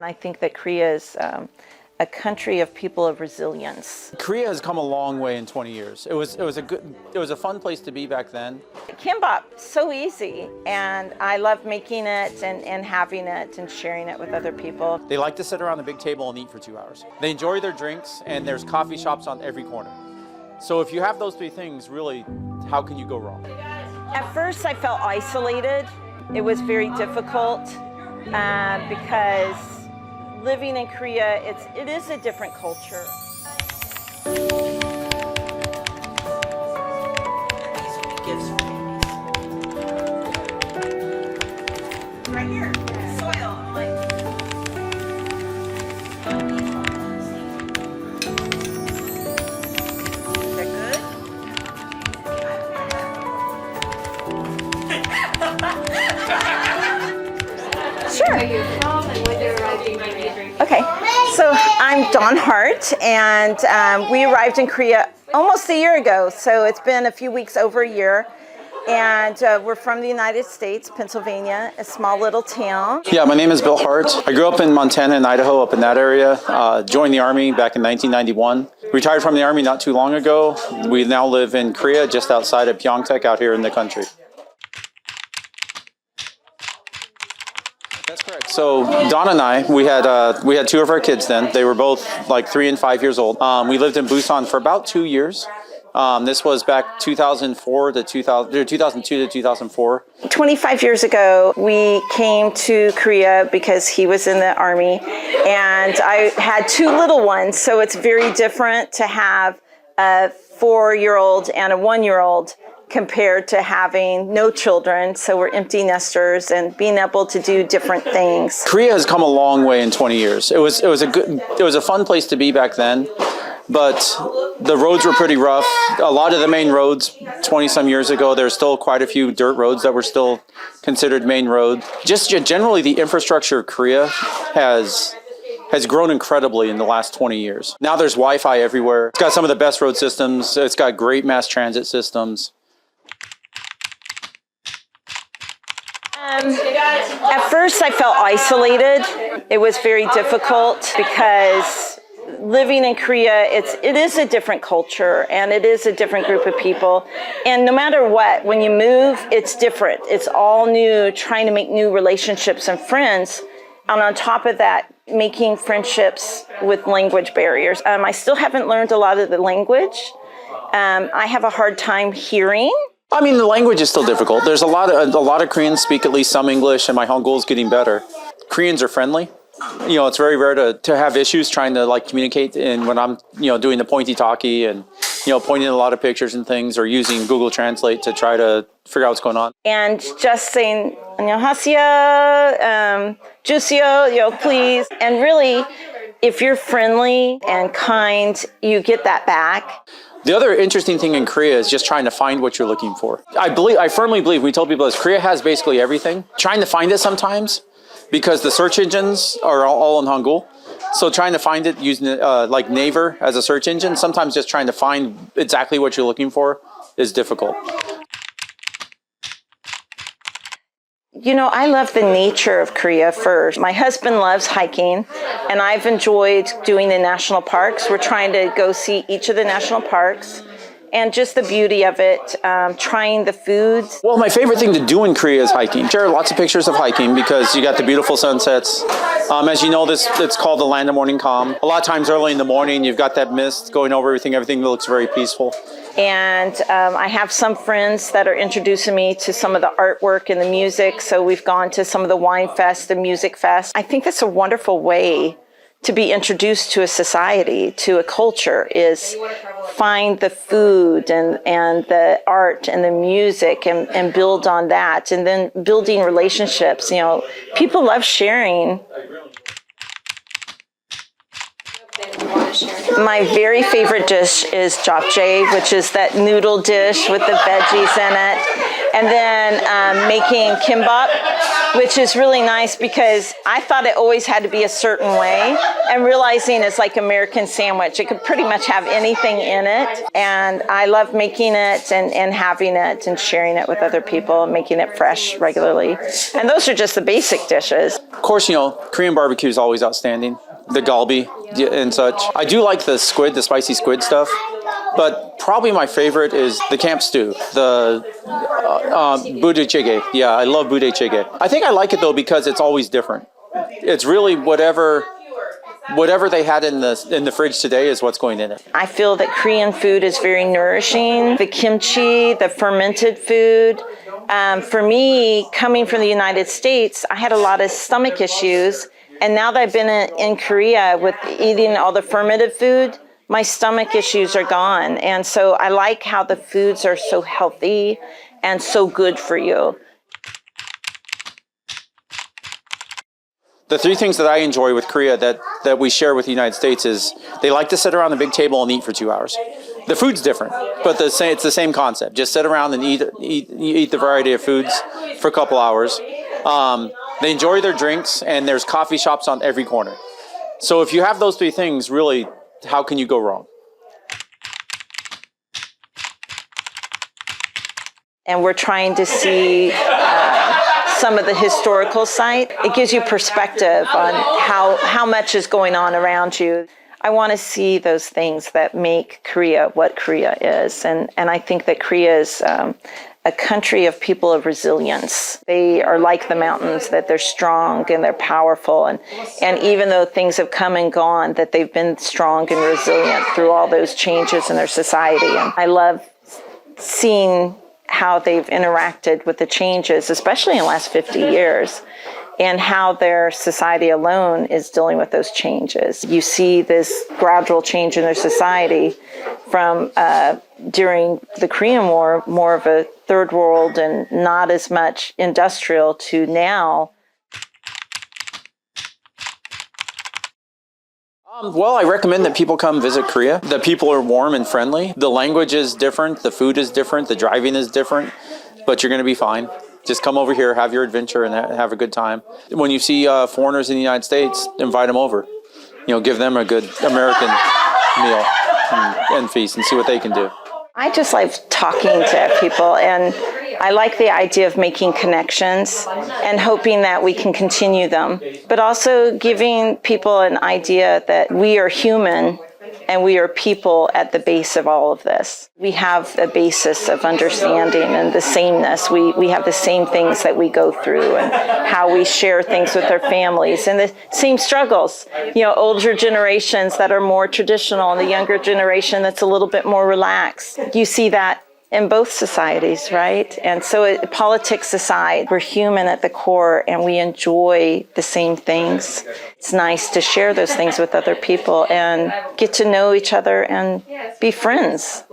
I think that Korea is a country of people of resilience. Korea has come a long way in 20 years. It was a fun place to be back then. Kimbap, so easy, and I love making it and having it and sharing it with other people. They like to sit around the big table and eat for 2 hours. They enjoy their drinks, and there's coffee shops on every corner. So if you have those three things, really, how can you go wrong? At first, I felt isolated. It was very difficult because living in Korea, it is a different culture. Right here, soil. Is that good? Sure. Where you're from and when you're arriving in Korea. Okay, so I'm Dawn Hart, and we arrived in Korea almost a year ago, so it's been a few weeks, over a year. And we're from the United States, Pennsylvania, a small little town. Yeah, my name is Bill Hart. I grew up in Montana and Idaho, up in that area. Joined the Army back in 1991. Retired from the Army not too long ago. We now live in Korea, just outside of Pyeongtaek, out here in the country. That's correct. So Dawn and I, we had two of our kids then. They were both like 3 and 5 years old. We lived in Busan for about 2 years. This was back 2002 to 2004. 25 years ago, we came to Korea because he was in the Army, and I had 2 little ones, so it's very different to have a 4-year-old and a 1-year-old compared to having no children. So we're empty nesters and being able to do different things. Korea has come a long way in 20 years. It was a fun place to be back then. But the roads were pretty rough. A lot of the main roads 20 some years ago, there's still quite a few dirt roads that were still considered main roads. Just generally the infrastructure of Korea has grown incredibly in the last 20 years. Now there's Wi-Fi everywhere. It's got some of the best road systems. It's got great mass transit systems. At first, I felt isolated. It was very difficult because living in Korea, it is a different culture and it is a different group of people. And no matter what, when you move, it's different. It's all new, trying to make new relationships and friends. And on top of that, making friendships with language barriers. I still haven't learned a lot of the language. I have a hard time hearing. I mean, the language is still difficult. There's a lot of Koreans speak at least some English, and my Hangul is getting better. Koreans are friendly. You know, it's very rare to have issues trying to like communicate. And when I'm, doing the pointy talkie and, pointing at a lot of pictures and things, or using Google Translate to try to figure out what's going on. And just saying, 안녕하세요, 주세요, please. And really, if you're friendly and kind, you get that back. The other interesting thing in Korea is just trying to find what you're looking for. I firmly believe, we told people this, Korea has basically everything. Trying to find it sometimes, because the search engines are all in Hangul. So trying to find it using like Naver as a search engine, sometimes just trying to find exactly what you're looking for is difficult. I love the nature of Korea first. My husband loves hiking, and I've enjoyed doing the national parks. We're trying to go see each of the national parks, and just the beauty of it, trying the foods. Well, my favorite thing to do in Korea is hiking. Share lots of pictures of hiking because you got the beautiful sunsets. As you know, it's called the land of morning calm. A lot of times early in the morning, you've got that mist going over everything. Everything looks very peaceful. And I have some friends that are introducing me to some of the artwork and the music. So we've gone to some of the wine fest, the music fest. I think that's a wonderful way to be introduced to a society, to a culture, is find the food and the art and the music and build on that. And then building relationships. People love sharing. to share? My very favorite dish is japchae, which is that noodle dish with the veggies in it. And then making kimbap, which is really nice because I thought it always had to be a certain way. And realizing it's like American sandwich. It could pretty much have anything in it. And I love making it and having it and sharing it with other people and making it fresh regularly. And those are just the basic dishes. Of course, Korean barbecue is always outstanding. The galbi and such. I do like the spicy squid stuff, but probably my favorite is the camp stew, the budae-jjigae. Yeah, I love budae-jjigae. I think I like it though because it's always different. It's really whatever they had in the fridge today is what's going in it. I feel that Korean food is very nourishing. The kimchi, the fermented food. For me, coming from the United States, I had a lot of stomach issues. And now that I've been in Korea with eating all the fermented food, my stomach issues are gone. And so I like how the foods are so healthy and so good for you. The three things that I enjoy with Korea that we share with the United States is they like to sit around the big table and eat for 2 hours. The food's different, but it's the same concept. Just sit around and eat the variety of foods for a couple hours. They enjoy their drinks, and there's coffee shops on every corner. So if you have those three things, really, how can you go wrong? And we're trying to see some of the historical site. It gives you perspective on how much is going on around you. I want to see those things that make Korea what Korea is. And I think that Korea is a country of people of resilience. They are like the mountains, that they're strong and they're powerful. And even though things have come and gone, that they've been strong and resilient through all those changes in their society. And I love seeing how they've interacted with the changes, especially in the last 50 years, and how their society alone is dealing with those changes. You see this gradual change in their society from during the Korean War, more of a third world and not as much industrial, to now. Well, I recommend that people come visit Korea. The people are warm and friendly. The language is different. The food is different. The driving is different. But you're going to be fine. Just come over here, have your adventure, and have a good time. When you see foreigners in the United States, invite them over. Give them a good American meal and feast and see what they can do. I just like talking to people, and I like the idea of making connections and hoping that we can continue them, but also giving people an idea that we are human and we are people at the base of all of this. We have a basis of understanding and the sameness. We have the same things that we go through and how we share things with our families and the same struggles. Older generations that are more traditional and the younger generation that's a little bit more relaxed. You see that in both societies, right? And so politics aside, we're human at the core and we enjoy the same things. It's nice to share those things with other people and get to know each other and be friends.